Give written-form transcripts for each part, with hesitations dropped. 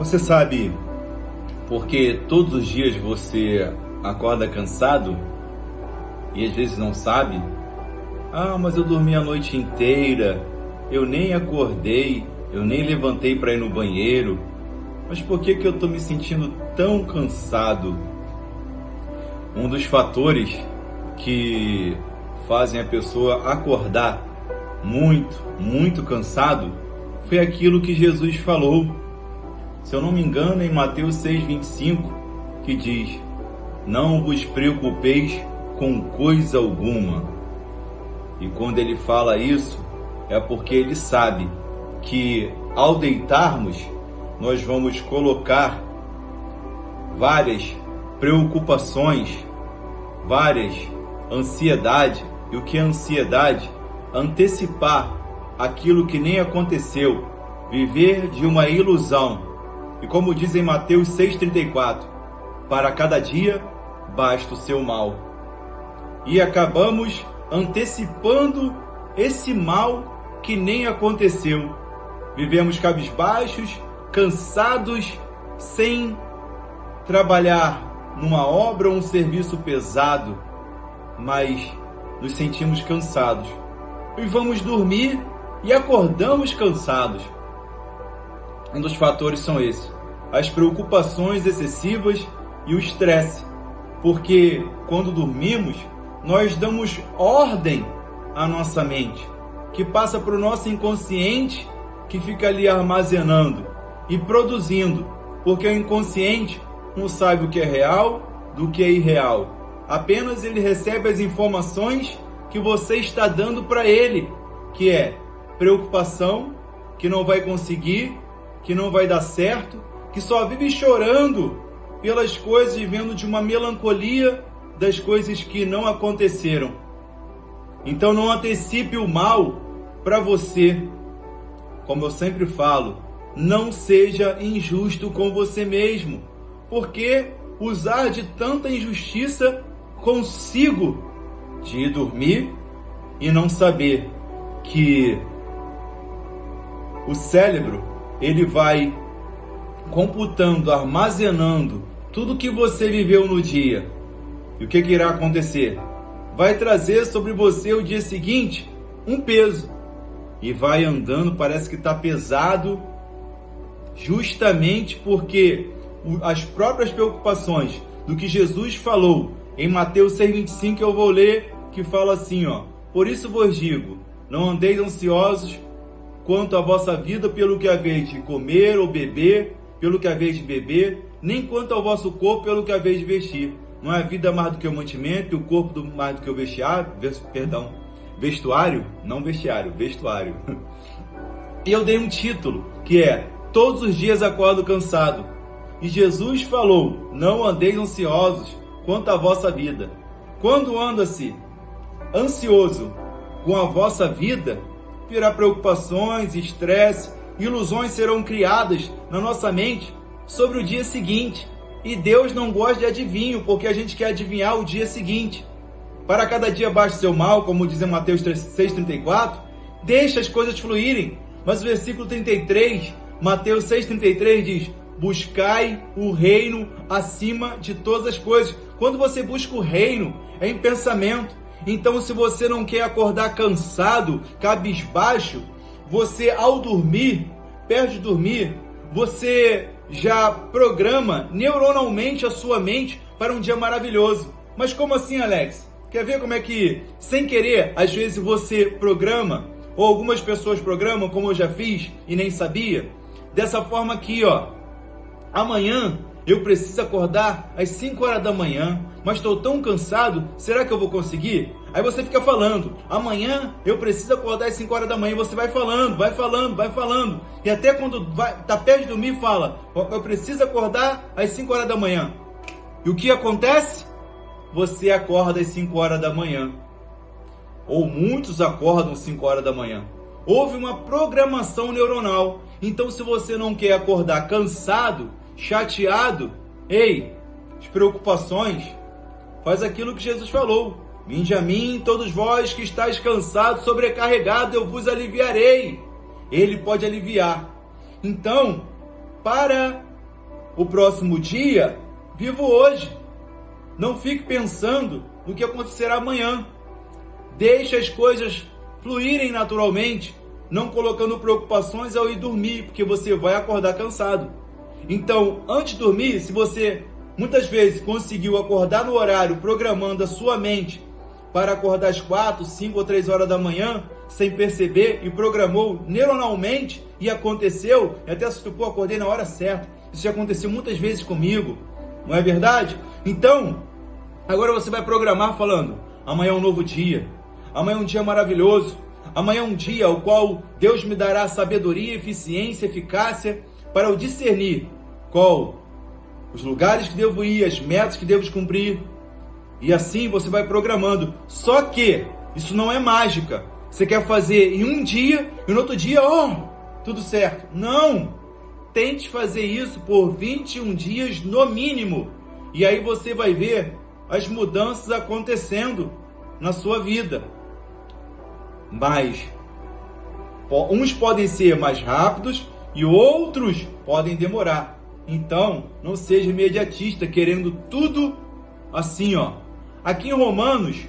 Você sabe por que todos os dias você acorda cansado e às vezes não sabe? Mas eu dormi a noite inteira, eu nem acordei, eu nem levantei para ir no banheiro. Mas por que eu estou me sentindo tão cansado? Um dos fatores que fazem a pessoa acordar muito cansado foi aquilo que Jesus falou. Se eu não me engano, em Mateus 6,25, que diz: não vos preocupeis com coisa alguma. E quando ele fala isso, é porque ele sabe que ao deitarmos, nós vamos colocar várias preocupações, várias ansiedades. E o que é ansiedade? Antecipar aquilo que nem aconteceu, viver de uma ilusão. E como diz em Mateus 6,34, para cada dia basta o seu mal. E acabamos antecipando esse mal que nem aconteceu. Vivemos cabisbaixos, cansados, sem trabalhar numa obra ou um serviço pesado, mas nos sentimos cansados. E vamos dormir e acordamos cansados. Um dos fatores são esses: as preocupações excessivas e o estresse. Porque quando dormimos, nós damos ordem à nossa mente, que passa para o nosso inconsciente, que fica ali armazenando e produzindo. Porque o inconsciente não sabe o que é real do que é irreal. Apenas ele recebe as informações que você está dando para ele, que é preocupação, que não vai conseguir, que não vai dar certo, que só vive chorando pelas coisas, vivendo de uma melancolia das coisas que não aconteceram. Então não antecipe o mal para você. Como eu sempre falo, não seja injusto com você mesmo, porque usar de tanta injustiça consigo de ir dormir e não saber que o cérebro ele vai computando, armazenando tudo que você viveu no dia. E o que irá acontecer? Vai trazer sobre você o dia seguinte um peso. E vai andando, parece que está pesado, justamente porque as próprias preocupações do que Jesus falou em Mateus 6,25, eu vou ler, que fala assim, por isso vos digo, não andeis ansiosos quanto à vossa vida pelo que haveis de comer ou beber, pelo que haveis de beber, nem quanto ao vosso corpo pelo que haveis de vestir. Não é a vida mais do que o mantimento e o corpo mais do que o vestuário? Não vestiário, vestuário. E eu dei um título, que é Todos os dias acordo cansado. E Jesus falou, não andeis ansiosos quanto à vossa vida. Quando anda-se ansioso com a vossa vida, virá preocupações, estresse, ilusões serão criadas na nossa mente sobre o dia seguinte. E Deus não gosta de adivinho, porque a gente quer adivinhar o dia seguinte. Para cada dia basta o seu mal, como diz em Mateus 6,34, deixa as coisas fluírem. Mas o versículo 33, Mateus 6,33 diz, buscai o reino acima de todas as coisas. Quando você busca o reino, é em pensamento. Então, se você não quer acordar cansado, cabisbaixo, você ao dormir, perto de dormir, você já programa neuronalmente a sua mente para um dia maravilhoso. Mas como assim, Alex? Quer ver como é que, sem querer, às vezes você programa, ou algumas pessoas programam, como eu já fiz e nem sabia? Dessa forma aqui, amanhã eu preciso acordar às 5 horas da manhã, mas estou tão cansado, será que eu vou conseguir? Aí você fica falando, amanhã eu preciso acordar às 5 horas da manhã, e você vai falando, e até quando tá perto de dormir fala, eu preciso acordar às 5 horas da manhã. E o que acontece? Você acorda às 5 horas da manhã, ou muitos acordam às 5 horas da manhã. Houve uma programação neuronal. Então, se você não quer acordar cansado, chateado, as preocupações, faz aquilo que Jesus falou. Vinde a mim, todos vós que estáis cansados, sobrecarregados, eu vos aliviarei. Ele pode aliviar. Então, para o próximo dia, viva hoje. Não fique pensando no que acontecerá amanhã. Deixe as coisas fluírem naturalmente, não colocando preocupações ao ir dormir, porque você vai acordar cansado. Então, antes de dormir, se você muitas vezes conseguiu acordar no horário, programando a sua mente para acordar às 4, 5 ou 3 horas da manhã, sem perceber, e programou neuronalmente, e aconteceu, e até se pô, acordei na hora certa. Isso já aconteceu muitas vezes comigo, não é verdade? Então, agora você vai programar falando, amanhã é um novo dia, amanhã é um dia maravilhoso, amanhã é um dia ao qual Deus me dará sabedoria, eficiência, eficácia, para eu discernir qual os lugares que devo ir, as metas que devo cumprir. E assim você vai programando. Só que isso não é mágica. Você quer fazer em um dia e no outro dia, tudo certo. Não! Tente fazer isso por 21 dias no mínimo. E aí você vai ver as mudanças acontecendo na sua vida. Mas uns podem ser mais rápidos e outros podem demorar. Então, não seja imediatista, querendo tudo assim, Aqui em Romanos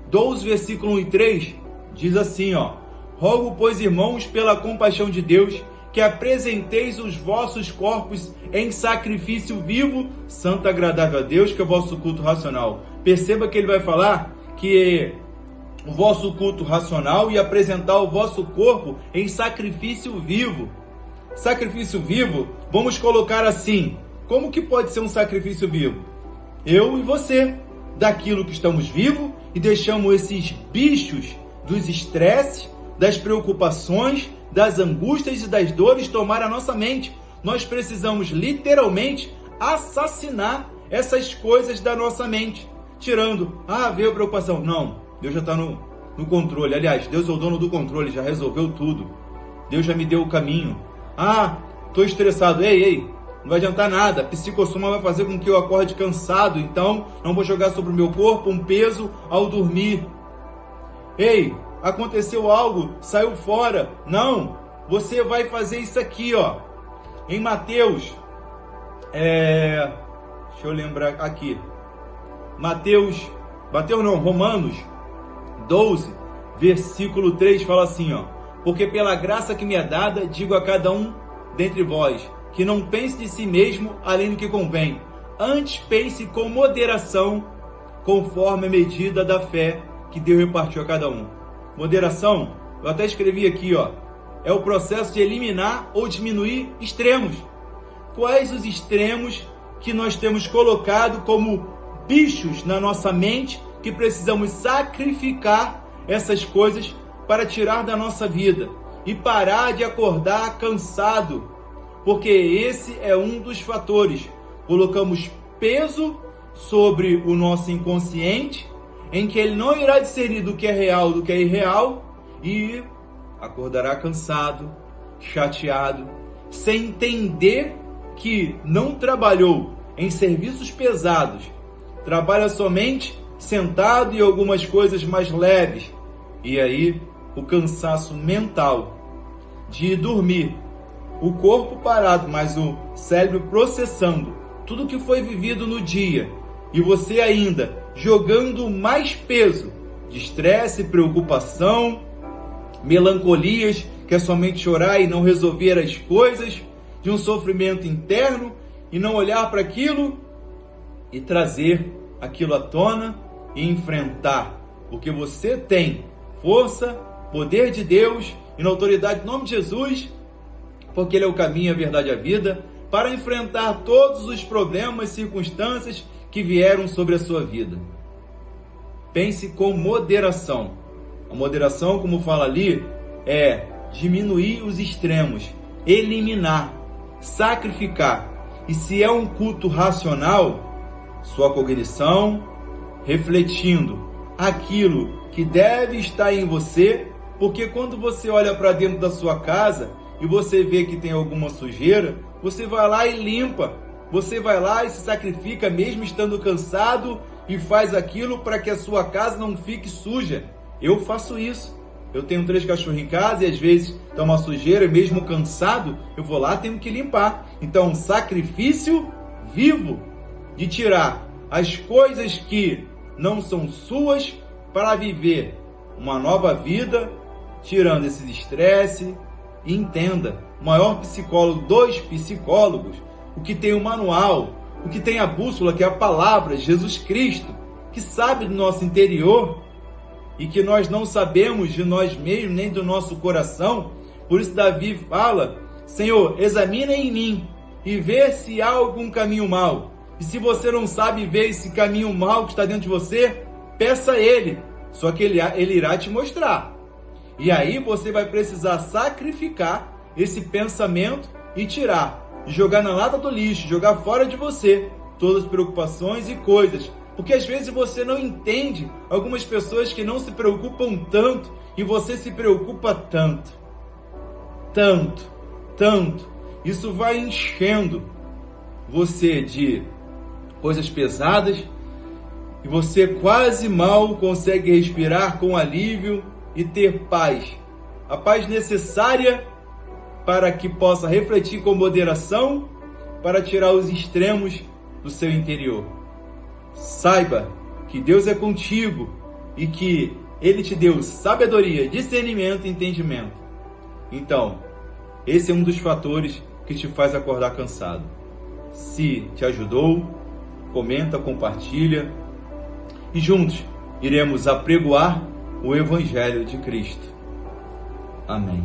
12, versículo 1 e 3, diz assim, Rogo, pois, irmãos, pela compaixão de Deus, que apresenteis os vossos corpos em sacrifício vivo, santo, agradável a Deus, que é o vosso culto racional. Perceba que ele vai falar que o vosso culto racional e apresentar o vosso corpo em sacrifício vivo. Sacrifício vivo, vamos colocar assim, como que pode ser um sacrifício vivo? Eu e você, daquilo que estamos vivos e deixamos esses bichos dos estresses, das preocupações, das angústias e das dores tomar a nossa mente. Nós precisamos literalmente assassinar essas coisas da nossa mente, tirando, veio a preocupação. Não, Deus já está no controle. Aliás, Deus é o dono do controle, já resolveu tudo. Deus já me deu o caminho. Estou estressado. Ei, não vai adiantar nada. A psicossoma vai fazer com que eu acorde cansado, então não vou jogar sobre o meu corpo um peso ao dormir. Ei, aconteceu algo, saiu fora. Não, você vai fazer isso aqui, em Mateus, deixa eu lembrar aqui, Romanos 12, versículo 3, fala assim, porque pela graça que me é dada, digo a cada um dentre vós, que não pense de si mesmo além do que convém, antes pense com moderação, conforme a medida da fé que Deus repartiu a cada um. Moderação, eu até escrevi aqui, é o processo de eliminar ou diminuir extremos. Quais os extremos que nós temos colocado como bichos na nossa mente, que precisamos sacrificar essas coisas para tirar da nossa vida e parar de acordar cansado, porque esse é um dos fatores. Colocamos peso sobre o nosso inconsciente, em que ele não irá discernir do que é real do que é irreal e acordará cansado, chateado, sem entender que não trabalhou em serviços pesados, trabalha somente sentado em algumas coisas mais leves. E aí o cansaço mental de dormir, o corpo parado, mas o cérebro processando tudo que foi vivido no dia, e você ainda jogando mais peso de estresse, preocupação, melancolias, que é somente chorar e não resolver as coisas, de um sofrimento interno e não olhar para aquilo e trazer aquilo à tona e enfrentar, porque você tem força, poder de Deus e na autoridade do nome de Jesus, porque Ele é o caminho, a verdade e a vida, para enfrentar todos os problemas e circunstâncias que vieram sobre a sua vida. Pense com moderação. A moderação, como fala ali, é diminuir os extremos, eliminar, sacrificar. E se é um culto racional, sua cognição, refletindo aquilo que deve estar em você, porque quando você olha para dentro da sua casa e você vê que tem alguma sujeira, você vai lá e limpa, você vai lá e se sacrifica mesmo estando cansado e faz aquilo para que a sua casa não fique suja. Eu faço isso. Eu tenho 3 cachorros em casa e às vezes dá uma sujeira, e mesmo cansado, eu vou lá e tenho que limpar. Então, sacrifício vivo de tirar as coisas que não são suas para viver uma nova vida, tirando esses estresse. E entenda, o maior psicólogo dos psicólogos, o que tem o manual, o que tem a bússola, que é a palavra, Jesus Cristo, que sabe do nosso interior e que nós não sabemos de nós mesmos, nem do nosso coração. Por isso Davi fala: Senhor, examina em mim e vê se há algum caminho mau. E se você não sabe ver esse caminho mau que está dentro de você, peça a Ele, só que Ele irá te mostrar. E aí você vai precisar sacrificar esse pensamento e tirar, jogar na lata do lixo, jogar fora de você todas as preocupações e coisas. Porque às vezes você não entende algumas pessoas que não se preocupam tanto e você se preocupa tanto. Tanto. Isso vai enchendo você de coisas pesadas e você quase mal consegue respirar com alívio e ter paz. A paz necessária para que possa refletir com moderação, para tirar os extremos do seu interior. Saiba que Deus é contigo e que Ele te deu sabedoria, discernimento e entendimento. Então, esse é um dos fatores que te faz acordar cansado. Se te ajudou, comenta, compartilha e juntos iremos apregoar o Evangelho de Cristo. Amém.